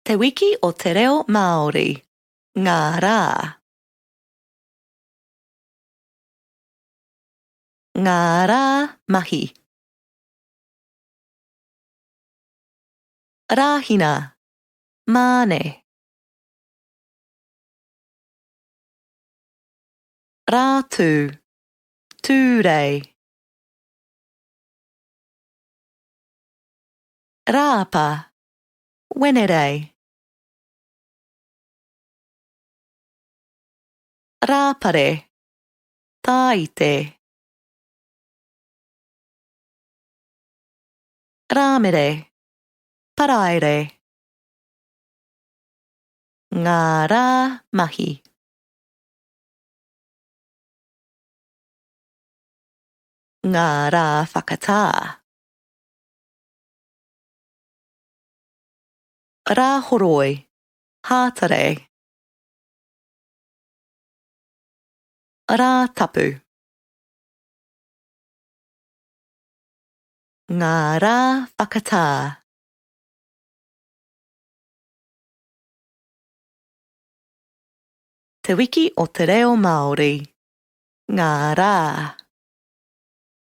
Te wiki o te reo Māori. Ngā rā. Ngā rā mahi. Rāhina. Māne. Rātū. Tūrei. Rāpa. Wenerei. Rāpare. Tāite. Rāmere. Paraire. Ngā rā mahi. Ngā rā whakatā. Rā horoi. Hātare. Rā tapu. Ngā rā whakatā. Te wiki o te reo Māori. Ngā rā.